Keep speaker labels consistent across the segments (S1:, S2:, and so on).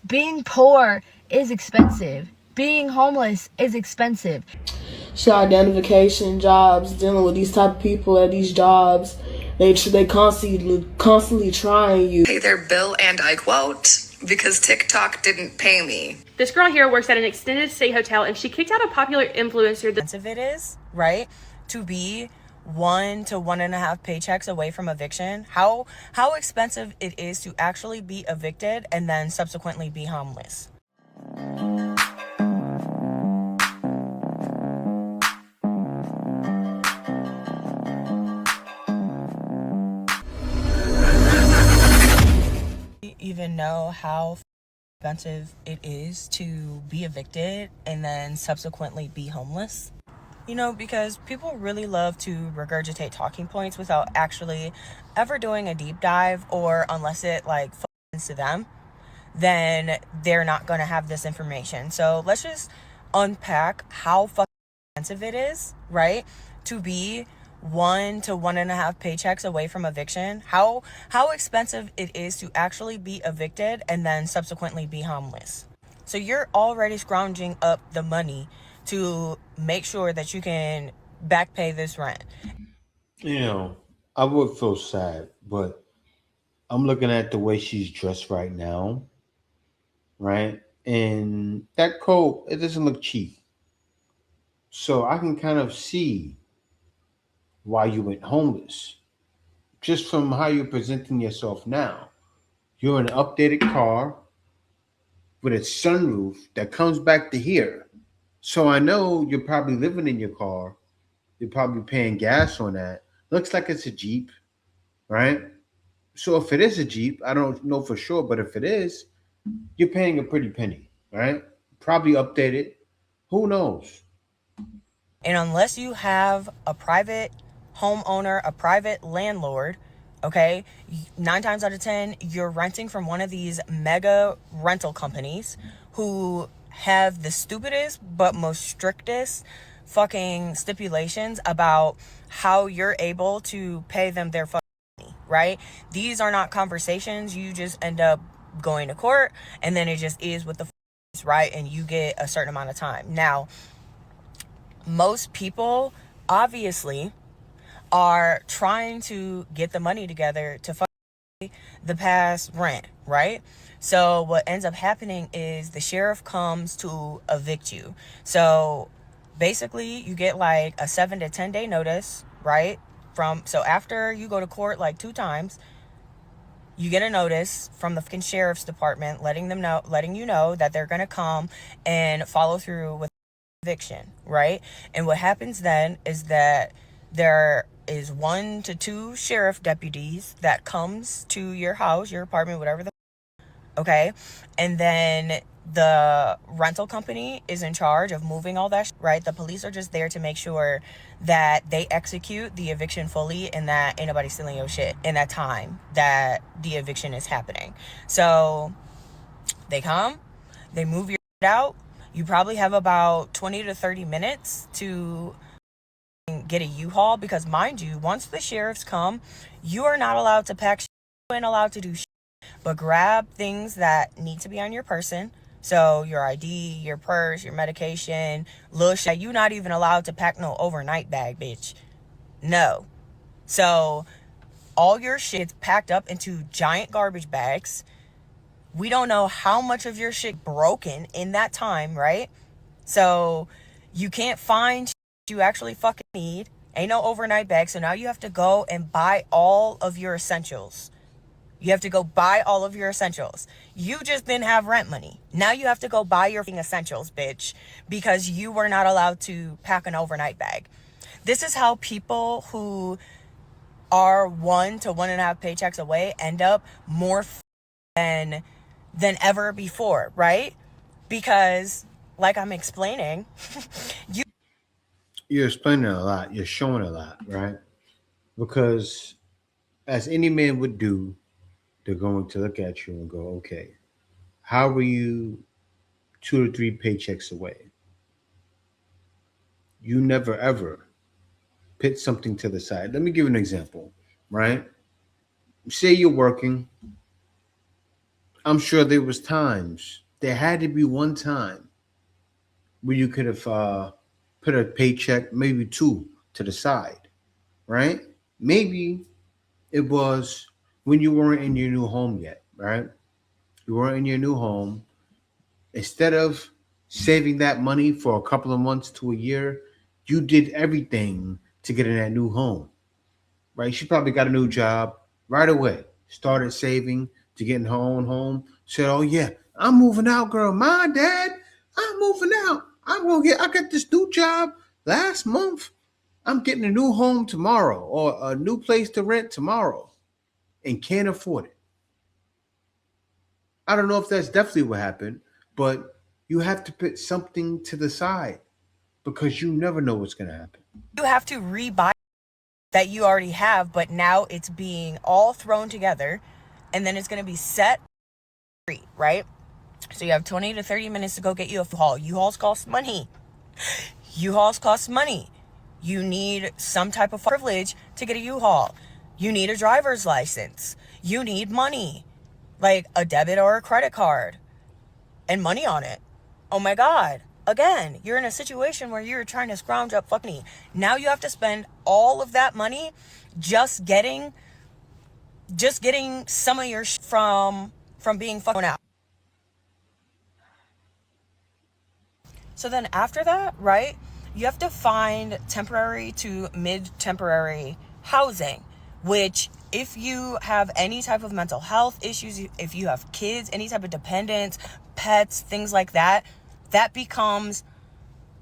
S1: Being poor is expensive. Being homeless is expensive.
S2: Child identification jobs, dealing with these type of people at these jobs, they constantly trying you.
S3: Pay their bill, and I quote, because TikTok didn't pay me.
S4: This girl here works at an extended stay hotel, and she kicked out a popular influencer.
S5: Expensive it is, right, to be 1 to 1.5 paychecks away from eviction. How expensive it is to actually be evicted and then subsequently be homeless. Even know how expensive it is to be evicted and then subsequently be homeless? You know, because people really love to regurgitate talking points without actually ever doing a deep dive, or unless it like fucks to them, then they're not going to have this information. So let's just unpack how fucking expensive it is, right, to be 1 to 1.5 paychecks away from eviction. How expensive it is to actually be evicted and then subsequently be homeless. So you're already scrounging up the money to make sure that you can back pay this rent.
S6: I would feel sad, but I'm looking at the way she's dressed right now, right? And that coat, it doesn't look cheap. So I can kind of see why you went homeless just from how you're presenting yourself now. You're in an updated car with a sunroof that comes back to here. So I know you're probably living in your car. You're probably paying gas on that. Looks like it's a Jeep, right? So if it is a Jeep, I don't know for sure, but if it is, you're paying a pretty penny, right? Probably updated. Who knows?
S5: And unless you have a private homeowner, a private landlord, okay, 9 times out of 10, you're renting from one of these mega rental companies who have the stupidest but most strictest fucking stipulations about how you're able to pay them their fucking money, right? These are not conversations. You just end up going to court, and then it just is what the is, right? And you get a certain amount of time. Now, most people obviously are trying to get the money together to the past rent, right? So what ends up happening is the sheriff comes to evict you. So basically you get like a 7 to 10 day notice, right? So after you go to court like 2 times, you get a notice from the fucking sheriff's department letting you know that they're going to come and follow through with eviction, right? And what happens then is that there is 1 to 2 sheriff deputies that comes to your house, your apartment, whatever okay? And then the rental company is in charge of moving all that right? The police are just there to make sure that they execute the eviction fully and that ain't nobody stealing your shit in that time that the eviction is happening. So they come, they move your shit out. You probably have about 20 to 30 minutes to get a U-Haul, because mind you, once the sheriffs come, you are not allowed to pack shit. You ain't allowed to do shit but grab things that need to be on your person. So your ID, your purse, your medication, little shit. You're not even allowed to pack no overnight bag, bitch. No. So all your shit's packed up into giant garbage bags. We don't know how much of your shit broken in that time, right? So you can't find shit you actually fucking need. Ain't no overnight bag. So now you have to go and buy all of your essentials. You have to go buy all of your essentials. You just didn't have rent money. Now you have to go buy your essentials, bitch, because you were not allowed to pack an overnight bag. This is how people who are 1 to 1.5 paychecks away end up more than ever before, right? Because, like I'm explaining,
S6: You're explaining a lot. You're showing a lot, right? Because as any man would do, they're going to look at you and go, okay, how are you 2 to 3 paychecks away? You never ever put something to the side. Let me give you an example, right? Say you're working I'm sure there had to be one time where you could have put a paycheck, maybe two, to the side, right? Maybe it was when you weren't in your new home yet, right? You weren't in your new home. Instead of saving that money for a couple of months to a year, you did everything to get in that new home, right? She probably got a new job right away, started saving to get in her own home, said, "Oh, yeah, I'm moving out, girl. My dad, I'm moving out. I got this new job last month. I'm getting a new home tomorrow or a new place to rent tomorrow and can't afford it." I don't know if that's definitely what happened, but you have to put something to the side because you never know what's going to happen.
S5: You have to rebuy that you already have, but now it's being all thrown together, and then it's going to be set free, right? So you have 20 to 30 minutes to go get you a U-Haul. U-Hauls cost money. U-Hauls cost money. You need some type of privilege to get a U-Haul. You need a driver's license. You need money, like a debit or a credit card, and money on it. Oh my God. Again, you're in a situation where you're trying to scrounge up money. Now you have to spend all of that money just getting some of your from being fucking out. So then after that, right, you have to find temporary to mid-temporary housing, which if you have any type of mental health issues, if you have kids, any type of dependents, pets, things like that, that becomes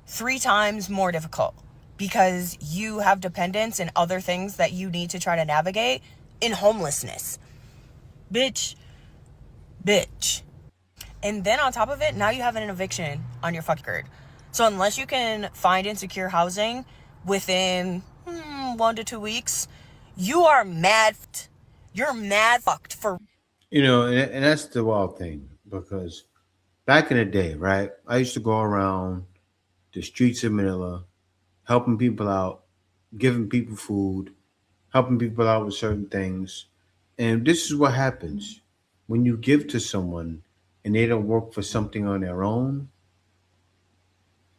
S5: 3 times more difficult because you have dependents and other things that you need to try to navigate in homelessness. Bitch. And then on top of it, now you have an eviction on your fucking record. So unless you can find and secure housing within 1 to 2 weeks, you are mad. You're mad fucked for.
S6: And that's the wild thing because back in the day, right, I used to go around the streets of Manila helping people out, giving people food, helping people out with certain things. And this is what happens when you give to someone and they don't work for something on their own,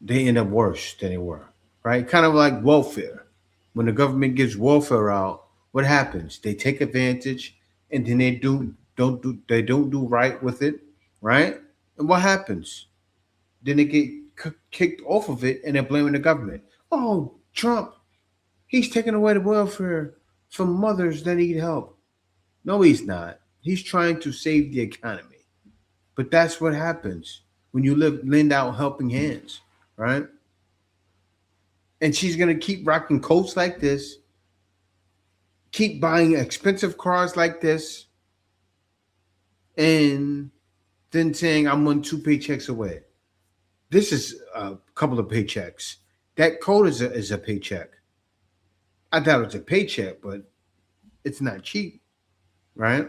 S6: they end up worse than they were, right? Kind of like welfare. When the government gives welfare out, what happens? They take advantage and then they don't do right with it, right? And what happens? Then they get kicked off of it and they're blaming the government. Oh, Trump, he's taking away the welfare from mothers that need help. No, he's not. He's trying to save the economy. But that's what happens when you lend out helping hands, right? And she's gonna keep rocking coats like this, keep buying expensive cars like this, and then saying I'm 2 paychecks away. This is a couple of paychecks. That coat is a paycheck. I thought it was a paycheck, but it's not cheap, right?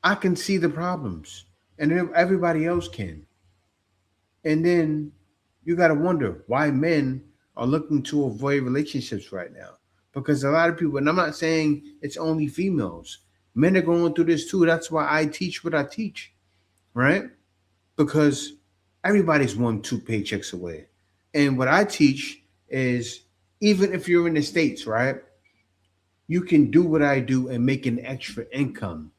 S6: I can see the problems, and everybody else can. And then you got to wonder why men are looking to avoid relationships right now. Because a lot of people, and I'm not saying it's only females, men are going through this too. That's why I teach what I teach, right? Because everybody's 2 paychecks away. And what I teach is even if you're in the States, right? You can do what I do and make an extra income.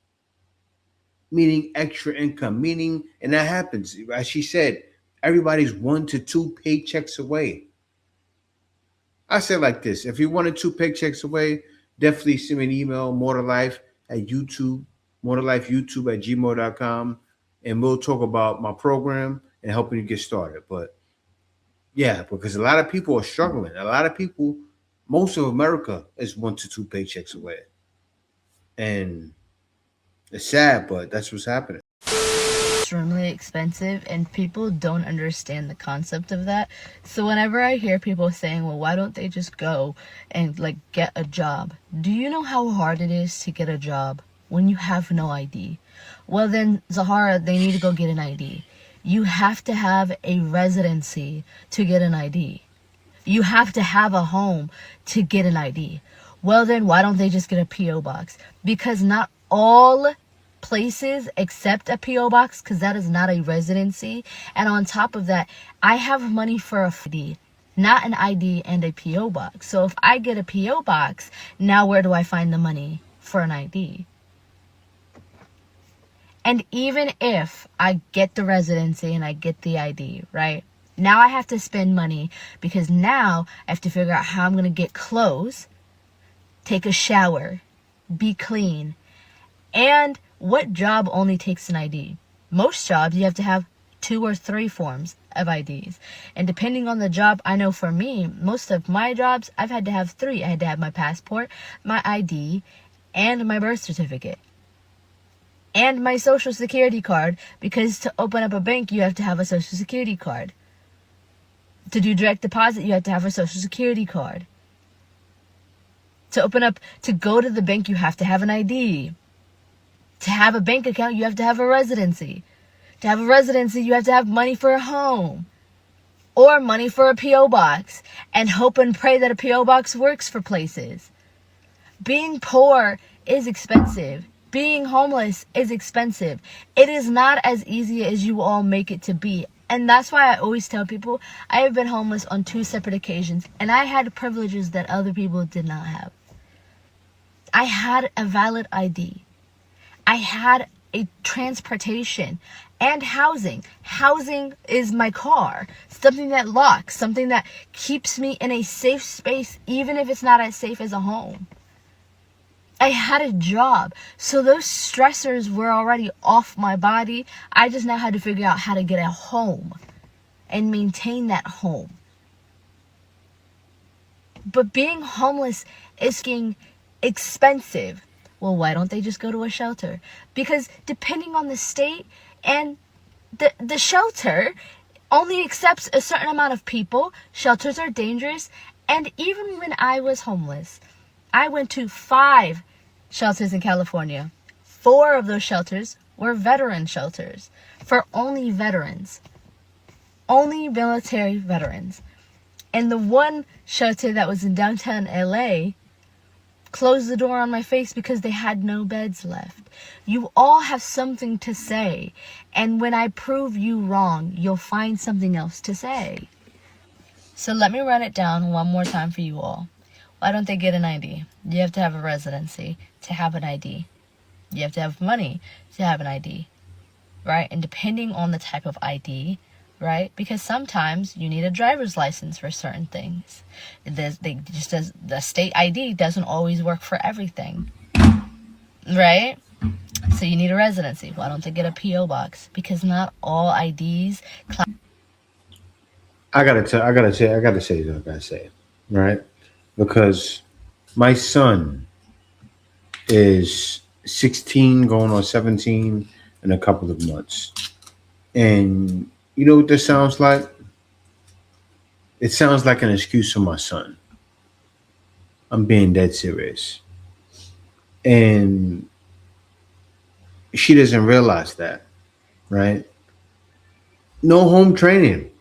S6: Meaning extra income, meaning, and that happens. As she said, everybody's 1 to 2 paychecks away. I say like this: if you're 1 or 2 paychecks away, definitely send me an email, mortalife at YouTube, mortalifeyoutube at gmail.com, and we'll talk about my program and helping you get started. But yeah, because a lot of people are struggling. A lot of people, most of America is 1 to 2 paychecks away. And it's sad, but that's what's happening.
S1: Extremely expensive, and people don't understand the concept of that. So whenever I hear people saying, well, why don't they just go and like get a job? Do you know how hard it is to get a job when you have no ID? Well then, Zahara, they need to go get an ID. You have to have a residency to get an ID. You have to have a home to get an ID. Well then, why don't they just get a P.O. box? Because not all places accept a PO box because that is not a residency. And on top of that, I have money for a ID, not an ID and a PO box. So if I get a PO box, now where do I find the money for an ID? And even if I get the residency and I get the ID, right? Now I have to spend money because now I have to figure out how I'm going to get clothes, take a shower, be clean. And what job only takes an ID? Most jobs you have to have 2 or 3 forms of IDs. And depending on the job, I know for me, most of my jobs, I've had to have 3. I had to have my passport, my ID, and my birth certificate. And my social security card, because to open up a bank, you have to have a social security card. To do direct deposit, you have to have a social security card. To go to the bank, you have to have an ID. To have a bank account, you have to have a residency. To have a residency, you have to have money for a home. Or money for a P.O. box. And hope and pray that a P.O. box works for places. Being poor is expensive. Being homeless is expensive. It is not as easy as you all make it to be. And that's why I always tell people, I have been homeless on 2 separate occasions. And I had privileges that other people did not have. I had a valid ID. I had a transportation and housing. Housing is my car. Something that locks. Something that keeps me in a safe space, even if it's not as safe as a home. I had a job. So those stressors were already off my body. I just now had to figure out how to get a home and maintain that home. But being homeless is getting expensive. Well, why don't they just go to a shelter? Because depending on the state, and the shelter only accepts a certain amount of people. Shelters are dangerous. And even when I was homeless, I went to 5 shelters in California. 4 of those shelters were veteran shelters for only veterans. Only military veterans. And the one shelter that was in downtown LA closed the door on my face because they had no beds left. You all have something to say. And when I prove you wrong, you'll find something else to say. So let me run it down one more time for you all. Why don't they get an ID? You have to have a residency to have an ID. You have to have money to have an ID, right? And depending on the type of ID, right? Because sometimes you need a driver's license for certain things. The state ID doesn't always work for everything, right? So you need a residency. Why don't they get a P.O. box? Because not all IDs.
S6: I gotta say, right? Because my son is 16, going on 17 in a couple of months. And you know what this sounds like? It sounds like an excuse for my son. I'm being dead serious. And she doesn't realize that, right? No home training.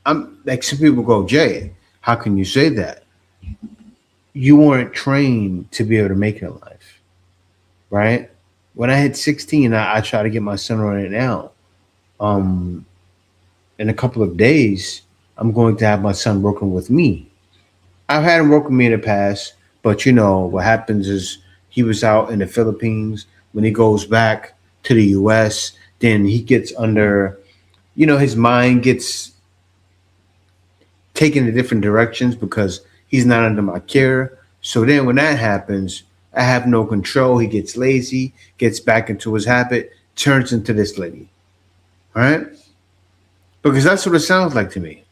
S6: I'm like, some people go, Jay, how can you say that? You weren't trained to be able to make it in life, right? When I hit 16, I try to get my son on it now. In a couple of days, I'm going to have my son working with me. I've had him work with me in the past, but you know what happens is he was out in the Philippines. When he goes back to the U.S., then he gets under, his mind gets taken in different directions because he's not under my care. So then when that happens, I have no control. He gets lazy, gets back into his habit, turns into this lady. All right? Because that's what it sounds like to me.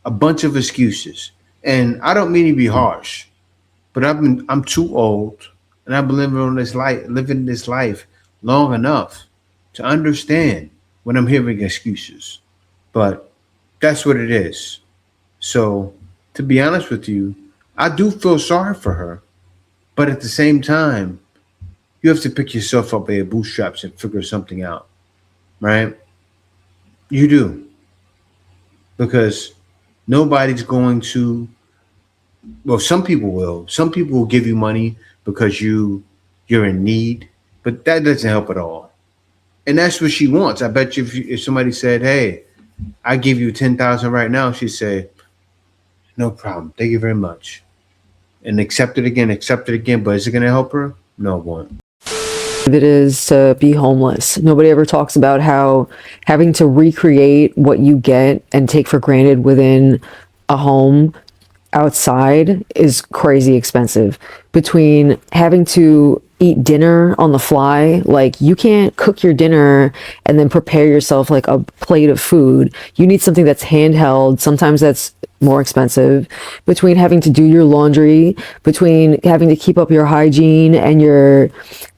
S6: A bunch of excuses. And I don't mean to be harsh, but I'm too old and I've been living this life long enough to understand when I'm hearing excuses. But that's what it is. So to be honest with you, I do feel sorry for her. But at the same time, you have to pick yourself up by your bootstraps and figure something out. Right? You do. Because nobody's going to, well, some people will. Some people will give you money because you're in need But that doesn't help at all. And that's what she wants. I bet you if somebody said, "Hey, I give you 10,000 right now," she'd say, "No problem. Thank you very much." And accept it again. But is it going to help her? No, it won't.
S7: It is to be homeless. Nobody ever talks about how having to recreate what you get and take for granted within a home outside is crazy expensive. Between having to eat dinner on the fly, like you can't cook your dinner and then prepare yourself like a plate of food. You need something that's handheld. Sometimes that's more expensive. Between having to do your laundry, between having to keep up your hygiene and your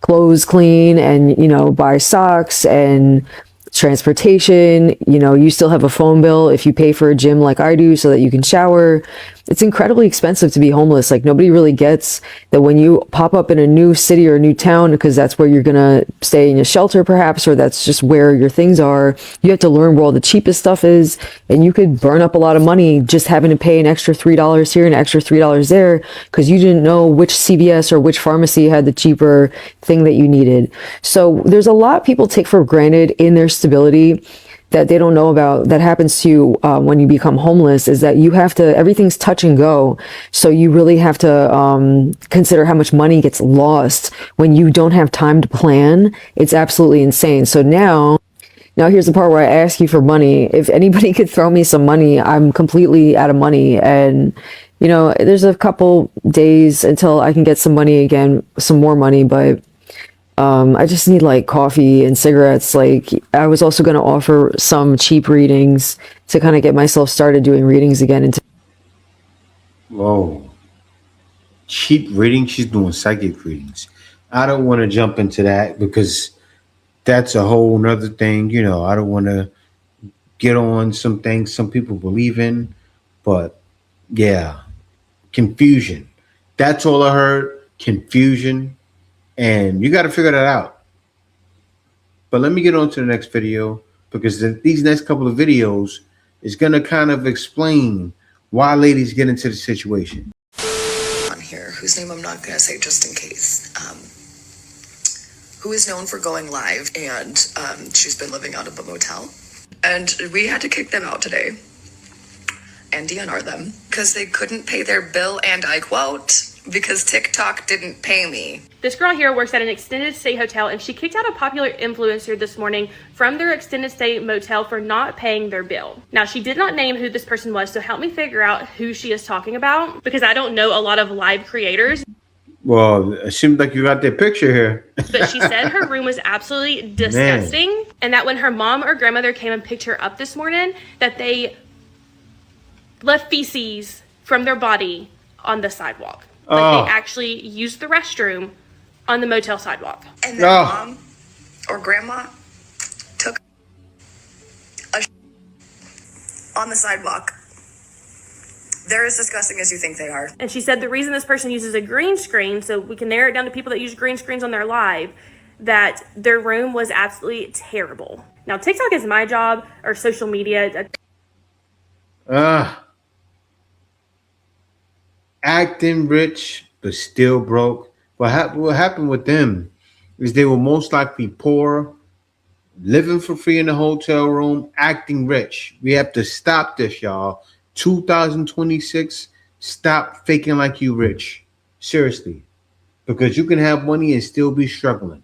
S7: clothes clean and, you know, buy socks and transportation, you know, you still have a phone bill if you pay for a gym like I do so that you can shower. It's incredibly expensive to be homeless. Like nobody really gets that when you pop up in a new city or a new town, because that's where you're gonna stay in a shelter perhaps, or that's just where your things are, you have to learn where all the cheapest stuff is, and you could burn up a lot of money just having to pay an extra $3 here and an extra $3 there because you didn't know which CVS or which pharmacy had the cheaper thing that you needed. So there's a lot people take for granted in their stability that they don't know about that happens to you when you become homeless, is that you have to, everything's touch and go. So you really have to consider how much money gets lost when you don't have time to plan. It's absolutely insane. So now here's the part where I ask you for money. If anybody could throw me some money, I'm completely out of money. And, you know, there's a couple days until I can get some money again, some more money, but I just need like coffee and cigarettes. Like I was also going to offer some cheap readings to kind of get myself started doing readings again.
S6: Whoa. Cheap reading? She's doing psychic readings. I don't want to jump into that because that's a whole nother thing. You know, I don't want to get on some things some people believe in. But yeah, confusion. That's all I heard. Confusion. And you got to figure that out. But let me get on to the next video, because these next couple of videos is going to kind of explain why ladies get into the situation.
S3: On here, whose name I'm not going to say just in case, who is known for going live, and she's been living out of a motel. And we had to kick them out today and DNR them because they couldn't pay their bill, and I quote, because TikTok didn't pay me.
S4: This girl here works at an extended stay hotel, and she kicked out a popular influencer this morning from their extended stay motel for not paying their bill. Now, she did not name who this person was, so help me figure out who she is talking about, because I don't know a lot of live creators.
S6: Well, it seems like you got their picture here.
S4: But she said her room was absolutely disgusting, and that when her mom or grandmother came and picked her up this morning, that they left feces from their body on the sidewalk. Like they actually used the restroom on the motel sidewalk.
S3: And their mom or grandma took a on the sidewalk. They're as disgusting as you think they are.
S4: And she said the reason this person uses a green screen, so we can narrow it down to people that use green screens on their live, that their room was absolutely terrible. Now, TikTok is my job, or social media.
S6: Acting rich but still broke. What happened with them is they were most likely poor, living for free in a hotel room, acting rich. We have to stop this, y'all. 2026, stop faking like you rich. Seriously. Because you can have money and still be struggling.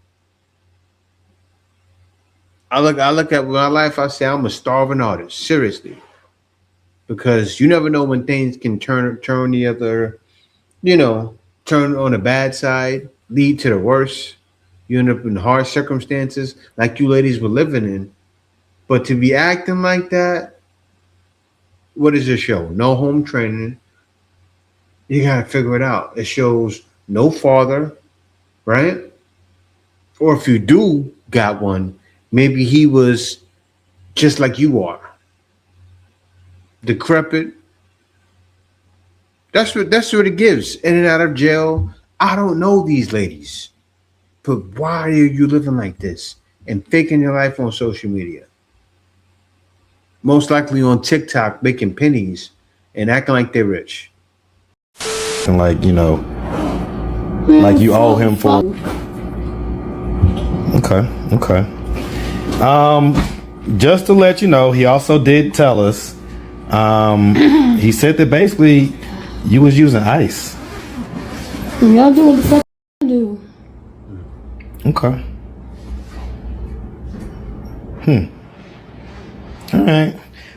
S6: I look at my life, I say I'm a starving artist. Seriously. Because you never know when things can turn the other, turn on the bad side, lead to the worst. You end up in hard circumstances like you ladies were living in. But to be acting like that, what does it show? No home training. You got to figure it out. It shows no father, right? Or if you do got one, maybe he was just like you are. Decrepit. That's what it gives. In and out of jail. I don't know these ladies, but why are you living like this and faking your life on social media? Most likely on TikTok, making pennies and acting like they're rich.
S8: And like you owe him for. Okay. Just to let you know, he also did tell us. He said that basically you was using ice.
S2: Y'all do what the fuck I do.
S8: Okay. All right.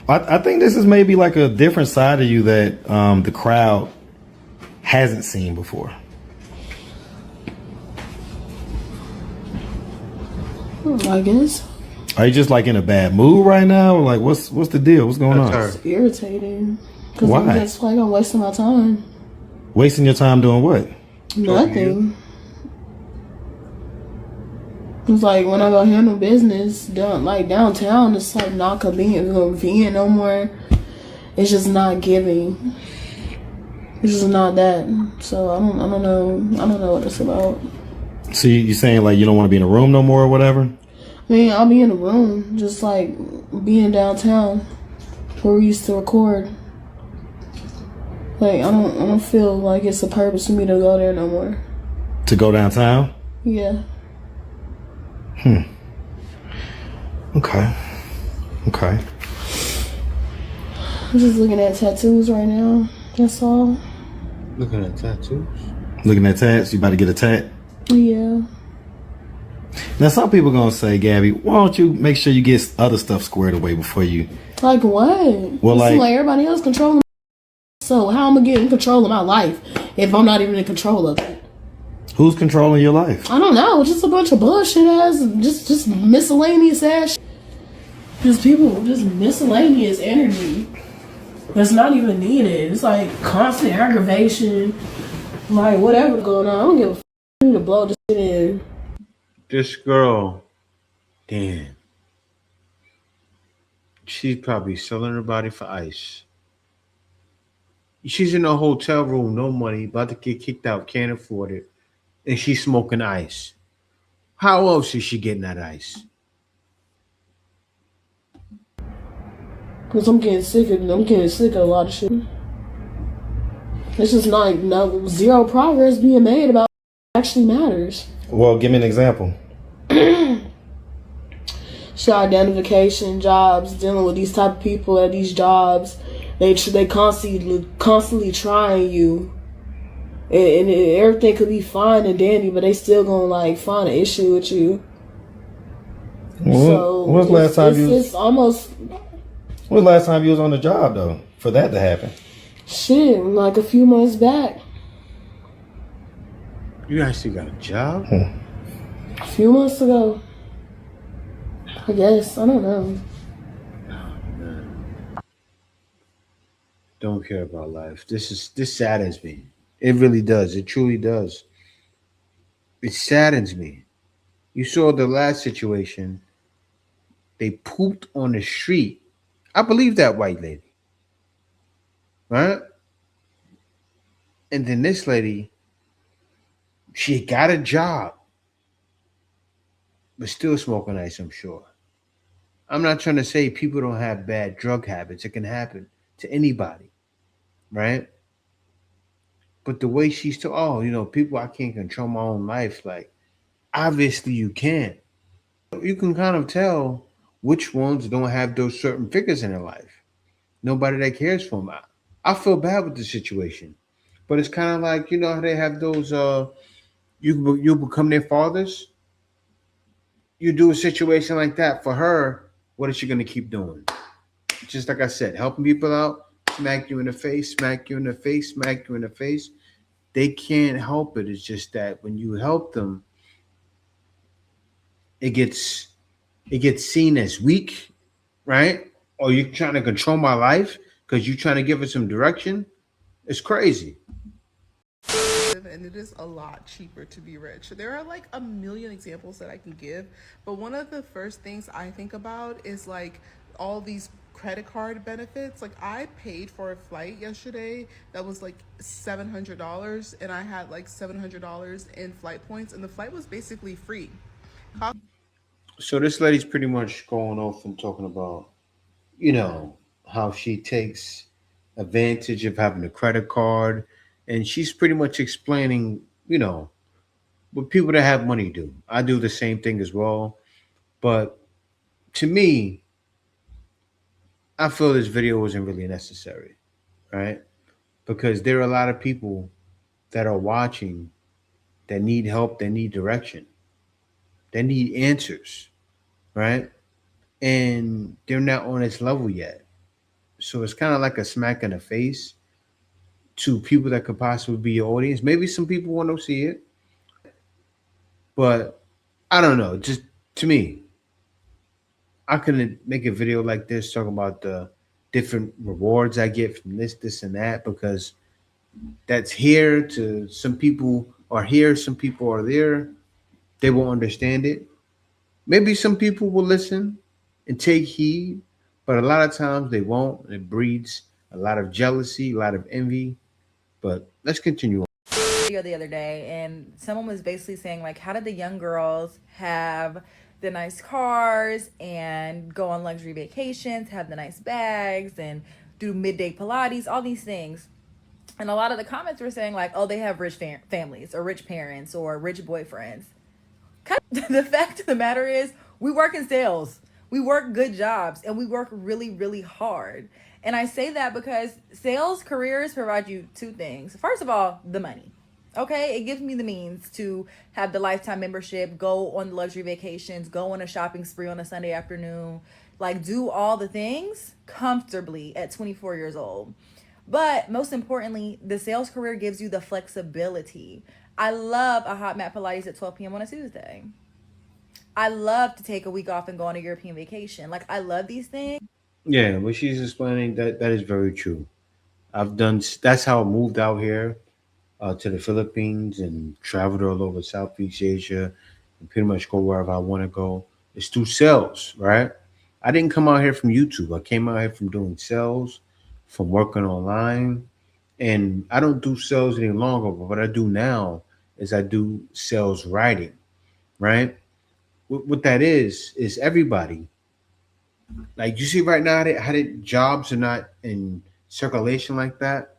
S8: I think this is maybe like a different side of you that the crowd hasn't seen before.
S2: I guess.
S8: Are you just like in a bad mood right now? Like what's the deal? What's going on?
S2: It's irritating. Because
S8: Why?
S2: I'm just like I'm wasting my time.
S8: Wasting your time doing what?
S2: Nothing. It's like when I go handle business downtown, it's like not convenient no more. It's just not giving. It's just not that. So I don't know what it's about.
S8: So you saying like you don't want to be in a room no more or whatever?
S2: I mean, I'll be in the room, just like being downtown where we used to record. Like I don't feel like it's a purpose for me to go there no more.
S8: To go downtown?
S2: Yeah.
S8: Okay.
S2: I'm just looking at tattoos right now. That's all.
S6: Looking at tattoos.
S8: Looking at tats? You about to get a tat?
S2: Yeah.
S8: Now some people gonna say, Gabby, why don't you make sure you get other stuff squared away before you?
S2: Like what?
S8: Well,
S2: like everybody else controlling. So how am I getting control of my life if I'm not even in control of it?
S8: Who's controlling your life?
S2: I don't know. Just a bunch of bullshit ass, just miscellaneous ass. Just people, just miscellaneous energy that's not even needed. It's like constant aggravation, like whatever going on. I don't give a f*** to blow this shit in.
S6: This girl, damn. She's probably selling her body for ice. She's in a hotel room, no money, about to get kicked out, can't afford it, and she's smoking ice. How else is she getting that ice?
S2: Cause I'm getting sick of a lot of shit. It's just like zero progress being made about what actually matters.
S8: Well, give me an example.
S2: So identification, jobs, dealing with these type of people at these jobs, they constantly trying you, and everything could be fine and dandy, but they still gonna like find an issue with you.
S8: Well,
S2: So
S8: when's the last time
S2: When's
S8: the last time you was on the job though for that to happen?
S2: Shit, like a few months back.
S6: You actually got a job?
S2: A few months ago. I guess. I don't know.
S6: Don't care about life. This saddens me. It really does. It truly does. It saddens me. You saw the last situation. They pooped on the street. I believe that white lady. Right? And then this lady, she got a job, but still smoking ice, I'm sure. I'm not trying to say people don't have bad drug habits. It can happen to anybody, right? But the way she's people, I can't control my own life. Like, obviously you can. You can kind of tell which ones don't have those certain figures in their life. Nobody that cares for them. I feel bad with the situation, but it's kind of like how they have those. You become their fathers. You do a situation like that for her. What is she going to keep doing? Just like I said, helping people out, smack you in the face, smack you in the face, smack you in the face. They can't help it. It's just that when you help them, it gets seen as weak, right? Or you're trying to control my life because you're trying to give it some direction. It's crazy.
S9: And it is a lot cheaper to be rich. There are like a million examples that I can give, but one of the first things I think about is like all these credit card benefits. Like I paid for a flight yesterday that was like $700, and I had like $700 in flight points, and the flight was basically free.
S6: So this lady's pretty much going off and talking about, how she takes advantage of having a credit card, and she's pretty much explaining, what people that have money do. I do the same thing as well. But to me, I feel this video wasn't really necessary, right? Because there are a lot of people that are watching that need help, that need direction, that need answers, right? And they're not on this level yet. So it's kind of like a smack in the face to people that could possibly be your audience. Maybe some people want to see it, but I don't know. Just to me, I couldn't make a video like this talking about the different rewards I get from this, and that, because that's here to some people are here, some people are there. They won't understand it. Maybe some people will listen and take heed, but a lot of times they won't. And it breeds a lot of jealousy, a lot of envy. But let's continue on.
S10: Video the other day, and someone was basically saying, like, how did the young girls have the nice cars and go on luxury vacations, have the nice bags, and do midday Pilates, all these things? And a lot of the comments were saying, like, oh, they have rich families or rich parents or rich boyfriends. The fact of the matter is, we work in sales. We work good jobs and we work really, really hard. And I say that because sales careers provide you two things. First of all, the money. Okay, it gives me the means to have the lifetime membership, go on luxury vacations, go on a shopping spree on a Sunday afternoon, like do all the things comfortably at 24 years old. But most importantly, the sales career gives you the flexibility. I love a hot mat Pilates at 12 p.m. on a Tuesday. I love to take a week off and go on a European vacation. Like, I love these things.
S6: Yeah, what she's explaining, that is very true. I've done. That's how I moved out here to the Philippines and traveled all over Southeast Asia and pretty much go wherever I want to go. It's through sales, right? I didn't come out here from YouTube. I came out here from doing sales, from working online, and I don't do sales any longer. But what I do now is I do sales writing, right? What that is everybody. Like you see right now, how jobs are not in circulation like that,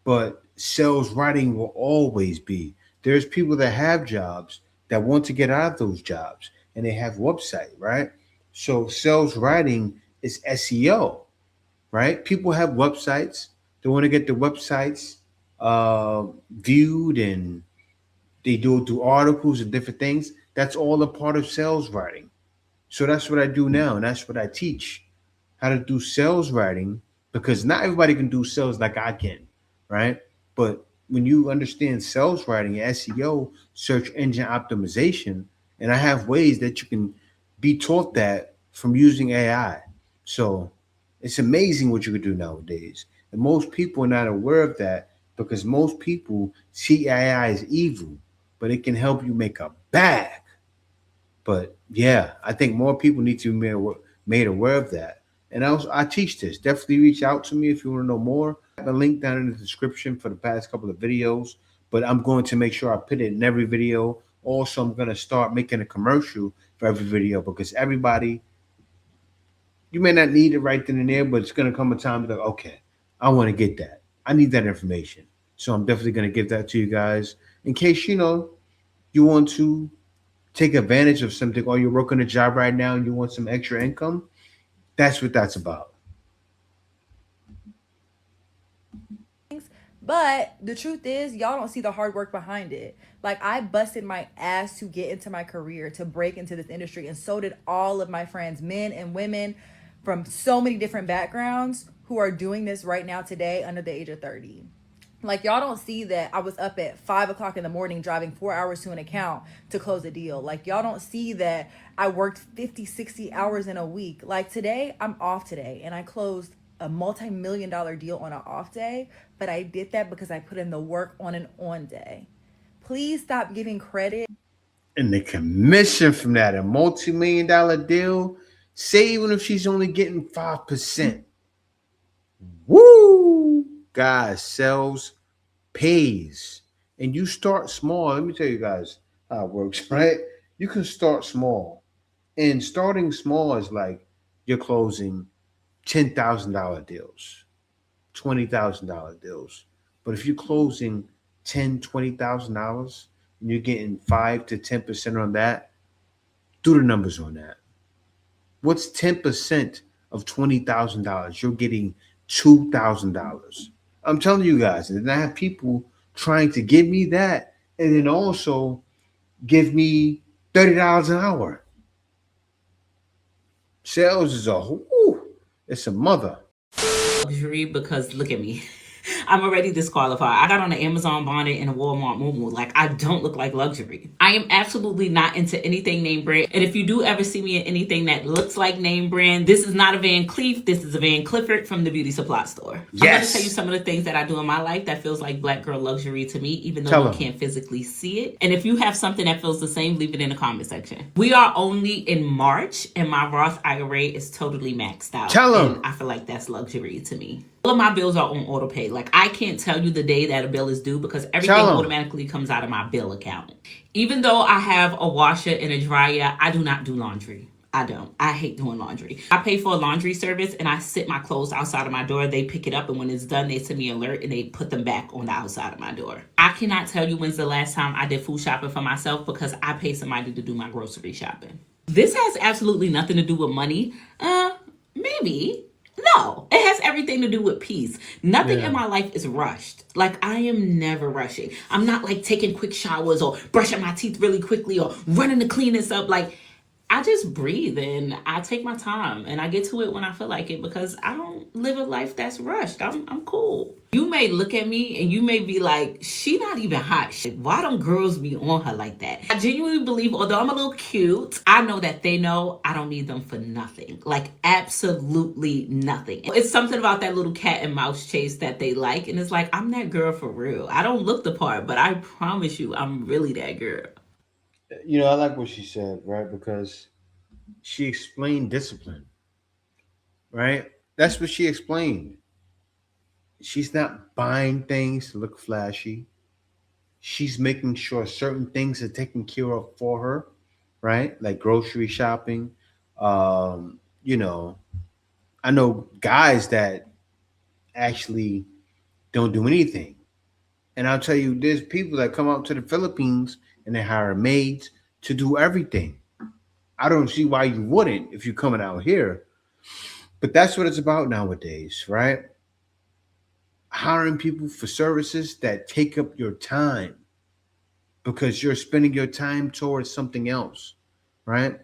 S6: but sales writing will always be. There's people that have jobs that want to get out of those jobs, and they have website, right? So sales writing is SEO, right? People have websites. They want to get the websites viewed, and they do articles and different things. That's all a part of sales writing. So that's what I do now, and that's what I teach, how to do sales writing, because not everybody can do sales like I can, right? But when you understand sales writing, SEO, search engine optimization, and I have ways that you can be taught that from using AI. So it's amazing what you can do nowadays. And most people are not aware of that because most people see AI as evil, but it can help you make a bag. But yeah, I think more people need to be made aware of that. And I teach this. Definitely reach out to me if you want to know more. I have a link down in the description for the past couple of videos, but I'm going to make sure I put it in every video. Also, I'm going to start making a commercial for every video because everybody, you may not need it right then and there, but it's going to come a time like, okay, I want to get that. I need that information. So I'm definitely going to give that to you guys in case, you want to take advantage of something, or you're working a job right now and you want some extra income. That's what that's about.
S10: But the truth is, y'all don't see the hard work behind it. Like, I busted my ass to get into my career, to break into this industry, and so did all of my friends, men and women from so many different backgrounds who are doing this right now today under the age of 30. Like, y'all don't see that I was up at 5 o'clock in the morning driving 4 hours to an account to close a deal. Like, y'all don't see that I worked 50, 60 hours in a week. Like, today, I'm off today, and I closed a multi-million-dollar deal on an off day, but I did that because I put in the work on an on day. Please stop giving credit.
S6: And the commission from that, a multi-million-dollar deal, say even if she's only getting 5%. Woo! Guys, sales pays. And you start small. Let me tell you guys how it works, right? You can start small. And starting small is like you're closing $10,000 deals, $20,000 deals. But if you're closing $10,000, $20,000, and you're getting 5 to 10% on that, do the numbers on that. What's 10% of $20,000? You're getting $2,000. I'm telling you guys, and I have people trying to give me that, and then also give me $30 an hour. Sales is it's a mother.
S11: Luxury, because look at me. I'm already disqualified. I got on an Amazon bonnet and a Walmart muumuu. Like, I don't look like luxury. I am absolutely not into anything name brand. And if you do ever see me in anything that looks like name brand, this is not a Van Cleef. This is a Van Clifford from the beauty supply store. Yes. I'm going to tell you some of the things that I do in my life that feels like black girl luxury to me, even though you can't physically see it. And if you have something that feels the same, leave it in the comment section. We are only in March, and my Roth IRA is totally maxed out. And I feel like that's luxury to me. All of my bills are on auto pay. Like, I can't tell you the day that a bill is due because everything automatically comes out of my bill account. Even though I have a washer and a dryer, I do not do laundry. I don't. I hate doing laundry. I pay for a laundry service and I sit my clothes outside of my door. They pick it up, and when it's done, they send me an alert and they put them back on the outside of my door. I cannot tell you when's the last time I did food shopping for myself because I pay somebody to do my grocery shopping. This has absolutely nothing to do with money. Maybe. No, it has everything to do with peace. Nothing in my life is rushed. Like, I am never rushing. I'm not like taking quick showers or brushing my teeth really quickly or running to clean this up. Like, I just breathe and I take my time and I get to it when I feel like it because I don't live a life that's rushed. I'm cool. You may look at me and you may be like, she not even hot. Why don't girls be on her like that? I genuinely believe, although I'm a little cute, I know that they know I don't need them for nothing. Like, absolutely nothing. It's something about that little cat and mouse chase that they like. And it's like, I'm that girl for real. I don't look the part, but I promise you, I'm really that girl.
S6: You know, I like what she said, right? Because she explained discipline, right? That's what she explained. She's not buying things to look flashy. She's making sure certain things are taken care of for her, right? Like grocery shopping. You know, I know guys that actually don't do anything. And I'll tell you, there's people that come out to the Philippines and they hire maids to do everything. I don't see why you wouldn't if you're coming out here. But that's what it's about nowadays, right? Hiring people for services that take up your time because you're spending your time towards something else, right?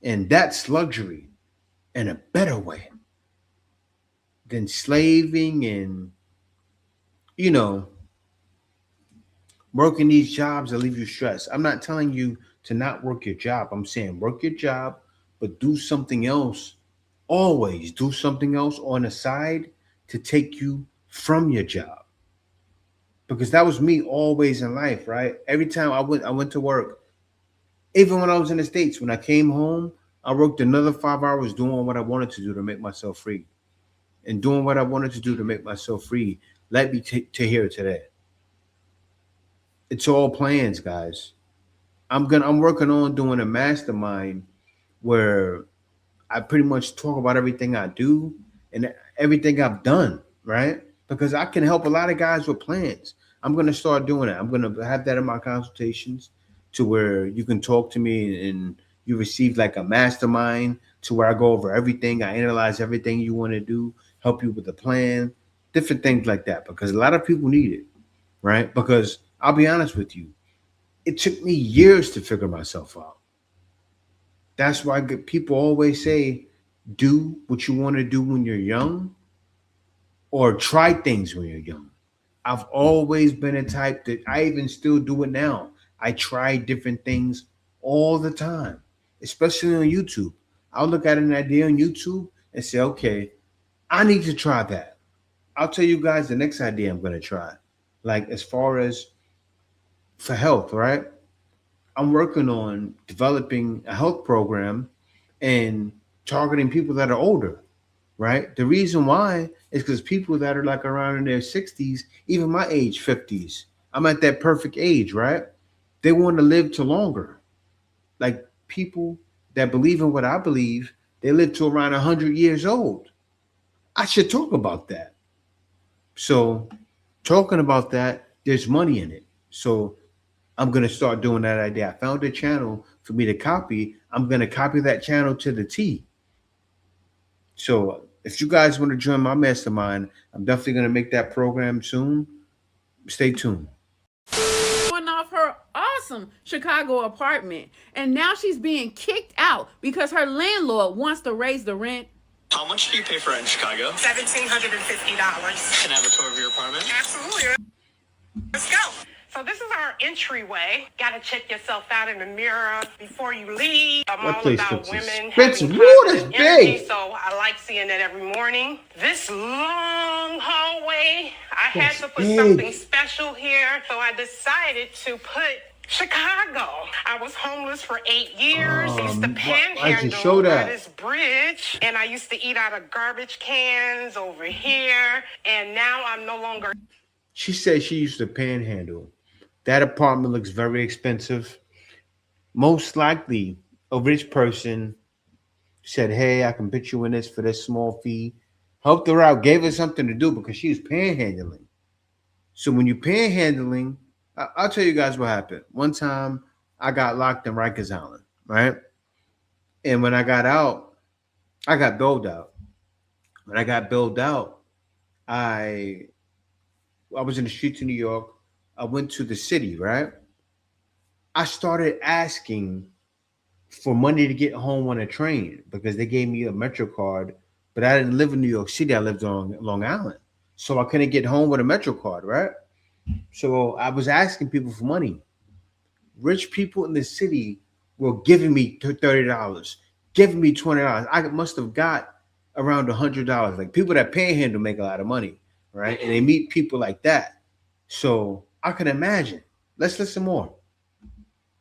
S6: And that's luxury in a better way than slaving and, you know, working these jobs that leave you stressed. I'm not telling you to not work your job. I'm saying work your job, but do something else. Always do something else on the side to take you from your job. Because that was me always in life, right? Every time I went to work. Even when I was in the States, when I came home, I worked another 5 hours doing what I wanted to do to make myself free. And doing what I wanted to do to make myself free led me to here today. It's all plans, guys. I'm working on doing a mastermind where I pretty much talk about everything I do and everything I've done, right? Because I can help a lot of guys with plans. I'm going to start doing it. I'm going to have that in my consultations to where you can talk to me and you receive like a mastermind to where I go over everything. I analyze everything you want to do, help you with the plan, different things like that, because a lot of people need it, right? Because I'll be honest with you, it took me years to figure myself out. That's why people always say, do what you want to do when you're young or try things when you're young. I've always been a type that I even still do it now. I try different things all the time, especially on YouTube. I'll look at an idea on YouTube and say, okay, I need to try that. I'll tell you guys the next idea I'm going to try. Like as far as for health, right? I'm working on developing a health program and targeting people that are older, right? The reason why is because people that are like around in their 60s, even my age, 50s, I'm at that perfect age, right? They want to live to longer. Like people that believe in what I believe, they live to around 100 years old. I should talk about that. So talking about that, there's money in it. So I'm gonna start doing that idea. I found a channel for me to copy. I'm gonna copy that channel to the T. So if you guys want to join my mastermind, I'm definitely gonna make that program soon. Stay tuned.
S12: Off her awesome Chicago apartment, and now she's being kicked out because her landlord wants to raise the rent.
S13: How much do you pay for rent in Chicago?
S14: $1,750.
S13: Can I have a tour of your apartment?
S14: Absolutely. Let's go. So this is our entryway. Got to check yourself out in the mirror before you leave. I'm
S6: That
S14: all
S6: place
S14: about
S6: looks
S14: women
S6: expensive.
S14: having
S6: Woo, that's
S14: positive energy,
S6: big.
S14: so I like seeing that every morning. This long hallway, I had to put something special here, so I decided to put Chicago. I was homeless for 8 years. I used to panhandle by this bridge, and I used to eat out of garbage cans over here, and now I'm no longer.
S6: She said she used to panhandle. That apartment looks very expensive. Most likely, a rich person said, "Hey, I can put you in this for this small fee." Helped her out, gave her something to do because she was panhandling. So when you're panhandling, I'll tell you guys what happened. One time, I got locked in Rikers Island, right? And when I got out, I got bailed out. When I got bailed out, I was in the streets of New York. I went to the city, right? I started asking for money to get home on a train because they gave me a Metro card, but I didn't live in New York City. I lived on Long Island. So I couldn't get home with a Metro card, right? So I was asking people for money. Rich people in the city were giving me $30, giving me $20. I must have got around $100. Like people that panhandle make a lot of money, right? And they meet people like that. So I can imagine. Let's listen more.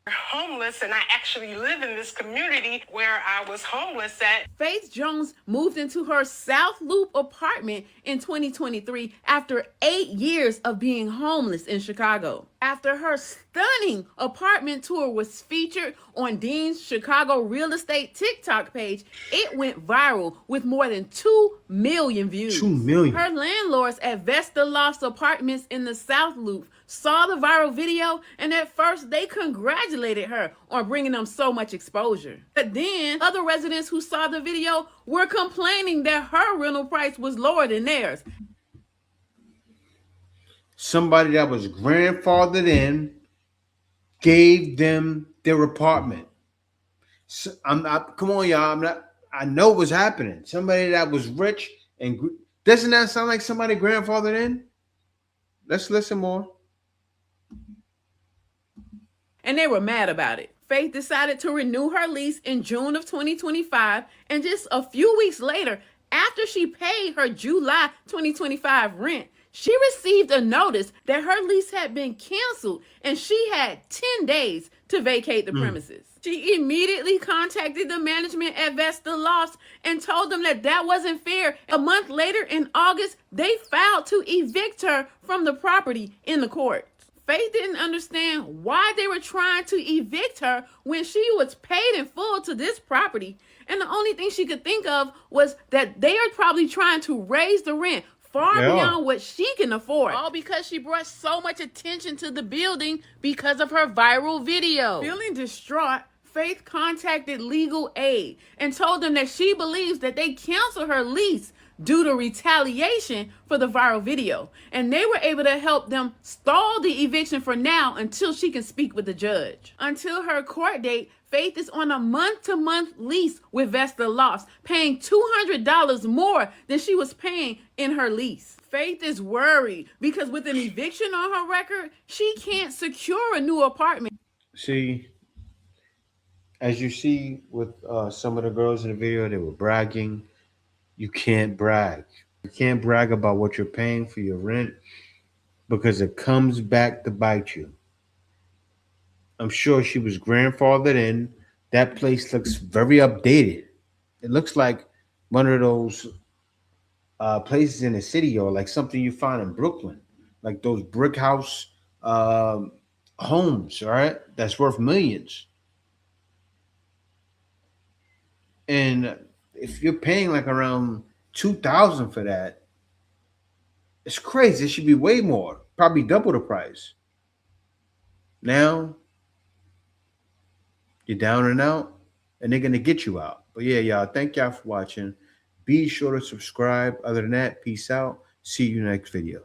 S14: Homeless, and I actually live in this community where I was homeless at.
S12: Faith Jones moved into her South Loop apartment in 2023 after 8 years of being homeless in Chicago. After her stunning apartment tour was featured on Dean's Chicago real estate TikTok page, it went viral with more than 2 million views.
S6: 2 million.
S12: Her landlords at Vesta Lofts Apartments in the South Loop saw the viral video, and at first they congratulated her on bringing them so much exposure. But then other residents who saw the video were complaining that her rental price was lower than theirs.
S6: Somebody that was grandfathered in gave them their apartment. So I'm not. Come on, y'all. I'm not. I know what's happening. Somebody that was rich and doesn't that sound like somebody grandfathered in? Let's listen more.
S12: And they were mad about it. Faith decided to renew her lease in June of 2025, and just a few weeks later, after she paid her July 2025 rent, she received a notice that her lease had been canceled and she had 10 days to vacate the premises. She immediately contacted the management at Vesta Lofts and told them that that wasn't fair. A month later, in August, they filed to evict her from the property in the court. Faith didn't understand why they were trying to evict her when she was paid in full to this property. And the only thing she could think of was that they are probably trying to raise the rent far beyond what she can afford. All because she brought so much attention to the building because of her viral video. Feeling distraught, Faith contacted legal aid and told them that she believes that they canceled her lease due to retaliation for the viral video. And they were able to help them stall the eviction for now until she can speak with the judge. Until her court date, Faith is on a month-to-month lease with Vesta Lofts, paying $200 more than she was paying in her lease. Faith is worried because with an eviction on her record, she can't secure a new apartment.
S6: See, as you see with some of the girls in the video, they were bragging. You can't brag. You can't brag about what you're paying for your rent because it comes back to bite you. I'm sure she was grandfathered in. That place looks very updated. It looks like one of those places in the city or like something you find in Brooklyn, like those brick house homes, all right? That's worth millions. And if you're paying like around $2,000 for that, it's crazy. It should be way more, probably double the price. Now you're down and out, and they're gonna get you out. But yeah, y'all, thank y'all for watching. Be sure to subscribe. Other than that, peace out. See you next video.